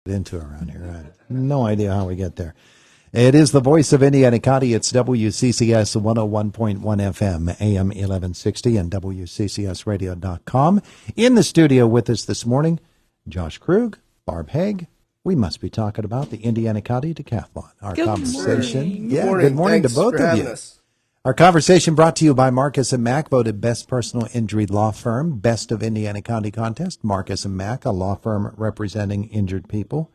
into around here. I have no idea how we get there. It is the voice of Indiana County. It's WCCS 101.1 FM, AM 1160, and WCCSradio.com. In the studio with us this morning, Josh Krug, Barb Hauge. We must be talking about the Indiana County Decathlon. Our good conversation. Morning. Yeah, good morning Thanks to both for of you. Us. Our conversation brought to you by Marcus & Mack, voted Best Personal Injury Law Firm, Best of Indiana County Contest. Marcus & Mack, a law firm representing injured people.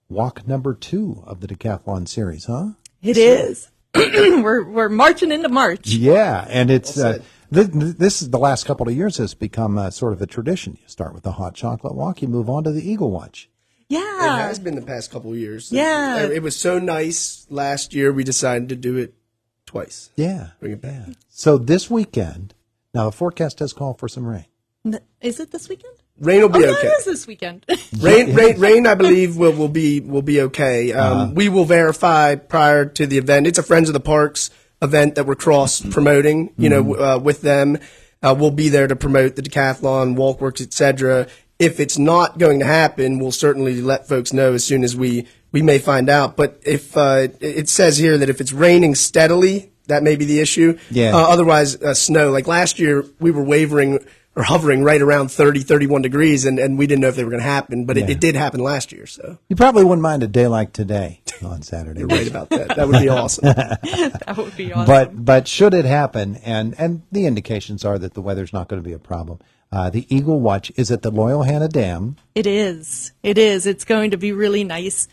Walk number 2 of the Decathlon series, huh? It is. We're marching into March. Yeah, and it's this is the last couple of years has become sort of a tradition. You start with the hot chocolate walk, you move on to the Eagle Watch. Yeah. It has been the past couple of years. Yeah. It was so nice last year, we decided to do it twice. Yeah. Bring it back. Yeah. So this weekend, now the forecast does call for some rain. Is it this weekend? Rain will be okay. It is this weekend. Rain, I believe will be okay. We will verify prior to the event. It's a Friends of the Parks event that we're cross promoting. With them, we'll be there to promote the decathlon, walkworks, etc. If it's not going to happen, we'll certainly let folks know as soon as we may find out. But if it says here that if it's raining steadily, that may be the issue. Yeah. Otherwise, snow. Like last year, we were hovering right around 30, 31 degrees, and we didn't know if they were going to happen, but it did happen last year. So you probably wouldn't mind a day like today on Saturday. You're right about that. That would be awesome. That would be awesome. But should it happen, and the indications are that the weather's not going to be a problem, the Eagle Watch is at the Loyalhanna Dam. It is. It's going to be really nice.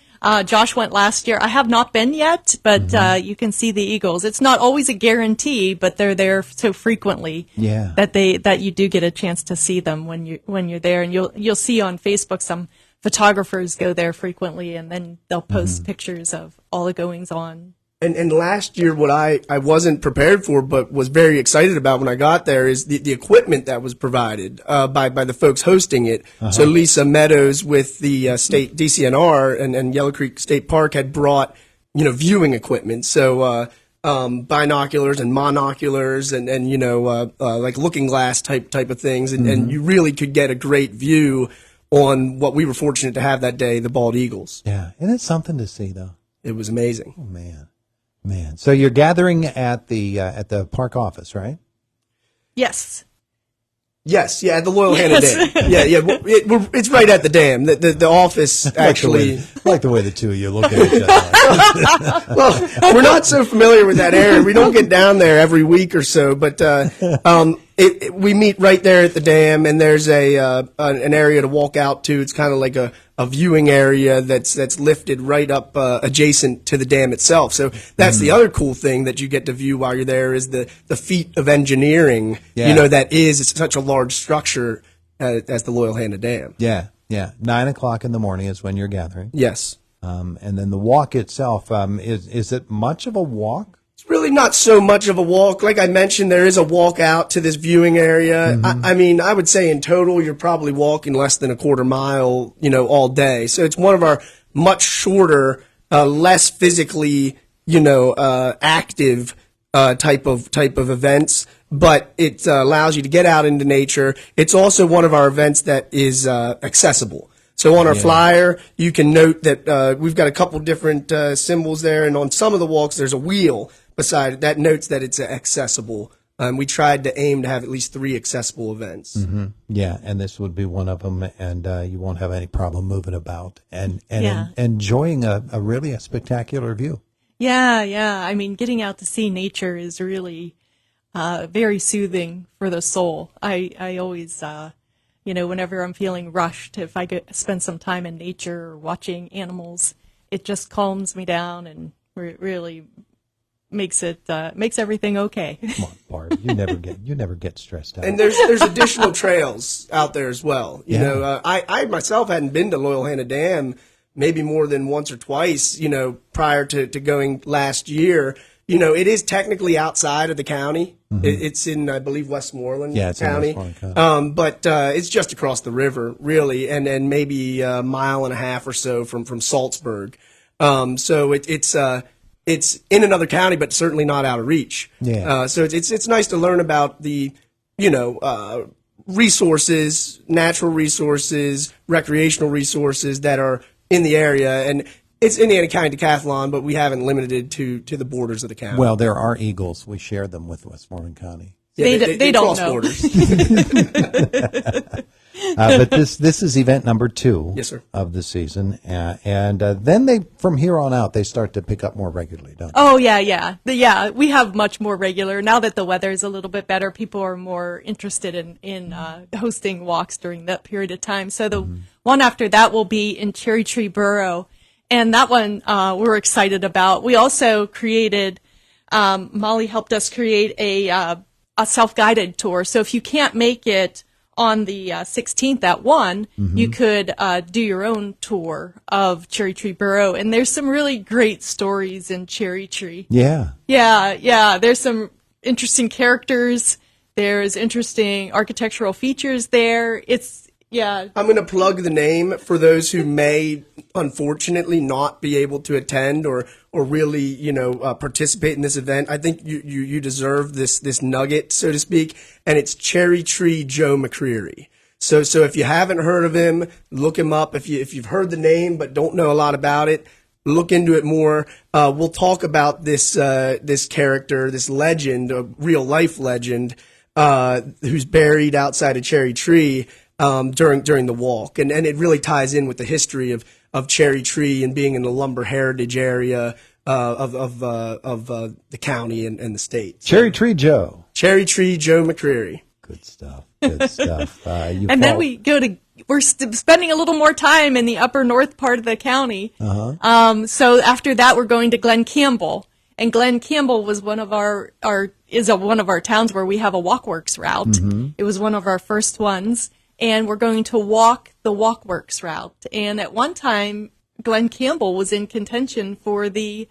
Josh went last year. I have not been yet, but you can see the eagles. It's not always a guarantee, but they're there so frequently that you do get a chance to see them when you're there. And you'll see on Facebook some photographers go there frequently, and then they'll post pictures of all the goings on. And last year, what I wasn't prepared for, but was very excited about when I got there, is the equipment that was provided by the folks hosting it. So Lisa Meadows with the state DCNR and Yellow Creek State Park had brought viewing equipment. So binoculars and monoculars and like looking glass type of things, and you really could get a great view on what we were fortunate to have that day, the bald eagles. Yeah, and it's something to see though. It was amazing. Oh man. So you're gathering at the park office, right? Yes. Yes, yeah, at the Loyalhanna Dam. Yeah. It's right at the dam. The office actually. like the way the two of you look at each other. Well, we're not so familiar with that area. We don't get down there every week or so, but we meet right there at the dam, and there's an area to walk out to. It's kind of like a viewing area that's lifted right up adjacent to the dam itself. So that's the other cool thing that you get to view while you're there is the feat of engineering. That is such a large structure as the Loyalhanna Dam. Yeah. 9 o'clock in the morning is when you're gathering. Yes. And then the walk itself, is it much of a walk? It's really not so much of a walk. Like I mentioned, there is a walk out to this viewing area. I mean, I would say in total, you're probably walking less than a quarter mile, all day. So it's one of our much shorter, less physically, active type of events. But it allows you to get out into nature. It's also one of our events that is accessible. So on our flyer, you can note that we've got a couple different symbols there, and on some of the walks, there's a wheel beside it that notes that it's accessible. We tried to aim to have at least 3 accessible events. Yeah, and this would be one of them, and you won't have any problem moving about and enjoying a really spectacular view. Yeah. I mean, getting out to see nature is really very soothing for the soul. I always, whenever I'm feeling rushed, if I spend some time in nature or watching animals, it just calms me down and really makes everything okay. Come on, Barb, you never get stressed out. And there's additional trails out there as well. I myself hadn't been to Loyalhanna Dam maybe more than once or twice, prior to going last year. It is technically outside of the county. It's in, I believe, Westmoreland County. But it's just across the river, really, and maybe a mile and a half or so from Salzburg. So it's in another county, but certainly not out of reach. So it's nice to learn about the, resources, natural resources, recreational resources that are in the area, and it's Indiana County Decathlon, but we haven't limited it to the borders of the county. Well, there are Eagles. We share them with Westmoreland County. Yeah, they don't cross know. borders. But this is event number 2 Yes, sir. of the season. And then from here on out, they start to pick up more regularly, don't they? Oh, yeah. We have much more regular. Now that the weather is a little bit better, people are more interested in hosting walks during that period of time. So the one after that will be in Cherry Tree Borough. And that one we're excited about. We also created, Molly helped us create a self-guided tour. So if you can't make it on the 16th at 1, you could do your own tour of Cherry Tree Borough. And there's some really great stories in Cherry Tree. Yeah. Yeah. There's some interesting characters. There's interesting architectural features there. I'm going to plug the name for those who may, unfortunately, not be able to attend or really, participate in this event. I think you deserve this nugget, so to speak, and it's Cherry Tree Joe McCreary. So if you haven't heard of him, look him up. If you've heard the name but don't know a lot about it, look into it more. We'll talk about this character, this legend, a real life legend, who's buried outside of Cherry Tree. During the walk, and it really ties in with the history of Cherry Tree and being in the lumber heritage area of the county and the state. Cherry Tree Joe McCreary. Good stuff. And then we're spending a little more time in the upper north part of the county. So after that, we're going to Glen Campbell. And Glen Campbell was one of our towns where we have a Walkworks route. It was one of our first ones. And we're going to walk the Walkworks route. And at one time, Glen Campbell was in contention for in the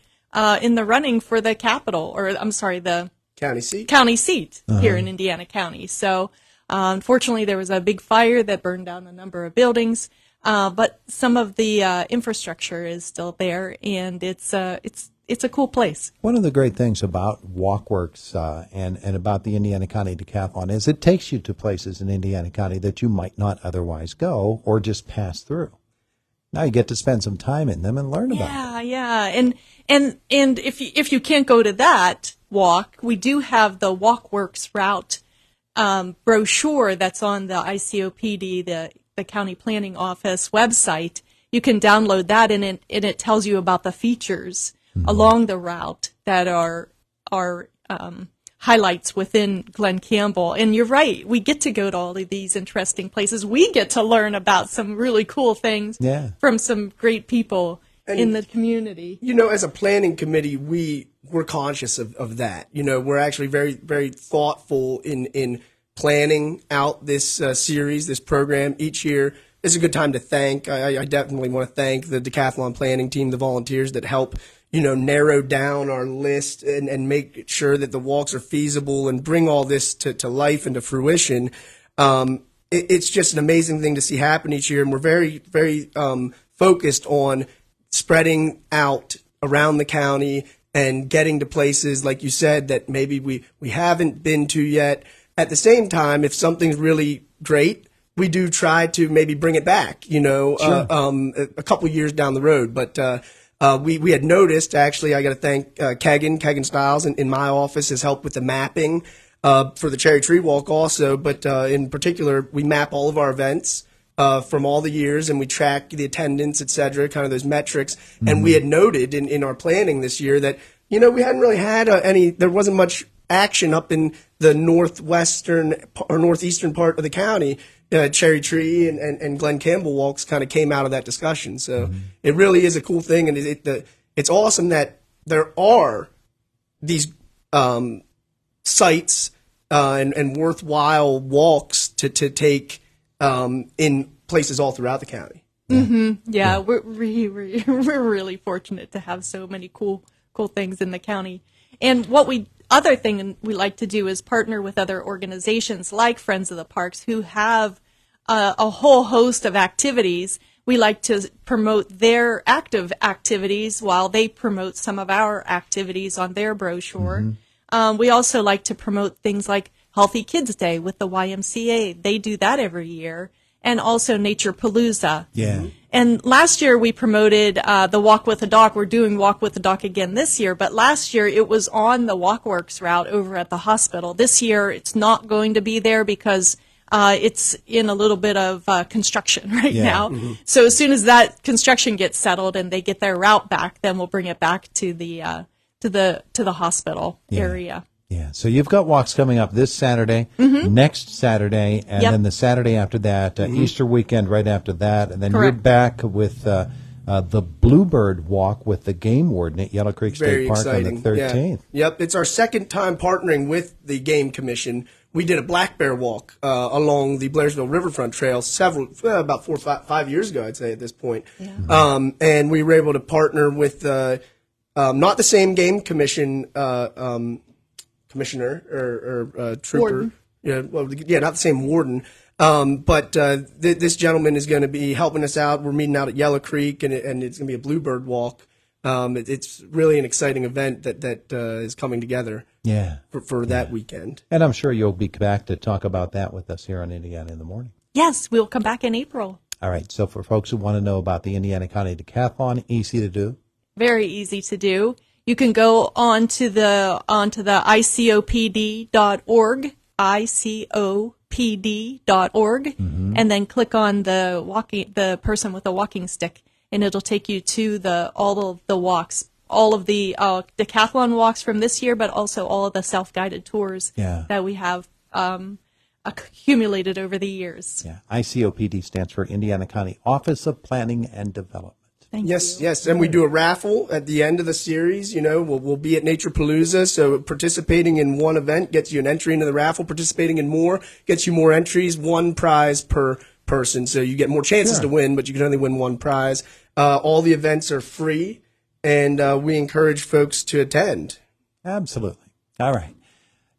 running for the the county seat here in Indiana County. So, unfortunately, there was a big fire that burned down a number of buildings. But some of the infrastructure is still there, and it's a cool place. One of the great things about Walkworks and about the Indiana County Decathlon is it takes you to places in Indiana County that you might not otherwise go or just pass through. Now you get to spend some time in them and learn about them. Yeah. And if you can't go to that walk, we do have the Walkworks route brochure that's on the ICOPD, the County Planning Office website. You can download that, and it tells you about the features along the route that are highlights within Glen Campbell. And you're right, we get to go to all of these interesting places. We get to learn about some really cool things from some great people in the community. As a planning committee, we're conscious of that. We're actually very, very thoughtful in planning out this series, this program each year. It's a good time to thank. I definitely want to thank the Decathlon planning team, the volunteers that help narrow down our list and make sure that the walks are feasible and bring all this to life and to fruition. It's just an amazing thing to see happen each year, and we're very, very focused on spreading out around the county and getting to places, like you said, that maybe we haven't been to yet. At the same time, if something's really great, we do try to maybe bring it back, a couple years down the road. But we had noticed, actually, I got to thank Kegan Stiles in my office has helped with the mapping for the Cherry Tree Walk also. But in particular, we map all of our events from all the years, and we track the attendance, et cetera, kind of those metrics. And we had noted in our planning this year that, we hadn't really had there wasn't much action up in the northwestern or northeastern part of the county. Cherry Tree and Glen Campbell walks kind of came out of that discussion. So it really is a cool thing, and it's awesome that there are these sites and worthwhile walks to take in places all throughout the county. Yeah, we're really fortunate to have so many cool things in the county. And other thing we like to do is partner with other organizations like Friends of the Parks who have a whole host of activities. We like to promote their active activities while they promote some of our activities on their brochure. We also like to promote things like Healthy Kids Day with the YMCA. They do that every year. and also Nature Palooza. Yeah. And last year we promoted the Walk with the Doc. We're doing Walk with the Doc again this year, but last year it was on the Walkworks route over at the hospital. This year it's not going to be there because it's in a little bit of construction right now. Mm-hmm. So as soon as that construction gets settled and they get their route back, then we'll bring it back to the hospital area. Yeah, so you've got walks coming up this Saturday, next Saturday, and then the Saturday after that, Easter weekend right after that, and then you're back with the Bluebird Walk with the game warden at Yellow Creek State Park on the 13th. Yeah. Yep, it's our second time partnering with the Game Commission. We did a black bear walk along the Blairsville Riverfront Trail about 4 or 5 years ago, I'd say at this point. Yeah. And we were able to partner with not the same Game Commission commissioner or trooper. Warden. Not the same warden. But this gentleman is going to be helping us out. We're meeting out at Yellow Creek, and it's going to be a Bluebird Walk. It's really an exciting event that is coming together. For that weekend. And I'm sure you'll be back to talk about that with us here on Indiana in the Morning. Yes, we'll come back in April. All right. So for folks who want to know about the Indiana County Decathlon, easy to do. Very easy to do. You can go onto the icopd.org, icopd.org, and then click on the person with the walking stick, and it'll take you to all of the walks, all of the decathlon walks from this year, but also all of the self-guided tours that we have accumulated over the years. Yeah, ICOPD stands for Indiana County Office of Planning and Development. Thank you. Yes, and we do a raffle at the end of the series. We'll be at Nature Palooza, so participating in one event gets you an entry into the raffle. Participating in more gets you more entries, one prize per person, so you get more chances to win, but you can only win one prize. All the events are free, and we encourage folks to attend. Absolutely. All right.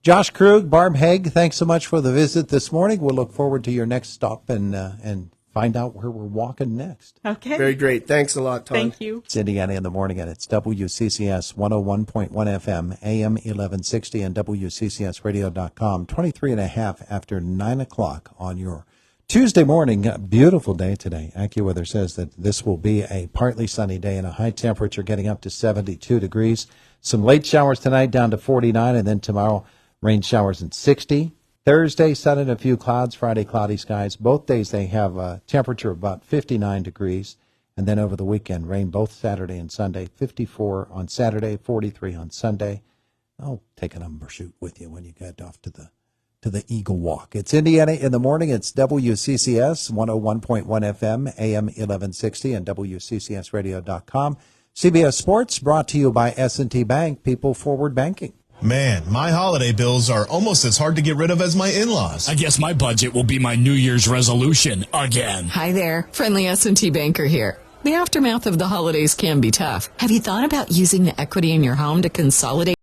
Josh Krug, Barb Hauge, thanks so much for the visit this morning. We'll look forward to your next stop and find out where we're walking next. Okay. Very great. Thanks a lot, Todd. Thank you. It's Indiana in the Morning, and it's WCCS 101.1 FM, AM 1160, and WCCSradio.com, 23 and a half after 9 o'clock on your Tuesday morning. Beautiful day today. AccuWeather says that this will be a partly sunny day and a high temperature getting up to 72 degrees. Some late showers tonight down to 49, and then tomorrow rain showers at 60. Thursday, sun and a few clouds. Friday, cloudy skies. Both days they have a temperature of about 59 degrees. And then over the weekend, rain both Saturday and Sunday. 54 on Saturday, 43 on Sunday. I'll take an umbershoot with you when you get off to the Eagle Walk. It's Indiana in the Morning. It's WCCS 101.1 FM, AM 1160, and WCCSradio.com. CBS Sports brought to you by S&T Bank, People Forward Banking. Man, my holiday bills are almost as hard to get rid of as my in-laws. I guess my budget will be my New Year's resolution again. Hi there, friendly S&T banker here. The aftermath of the holidays can be tough. Have you thought about using the equity in your home to consolidate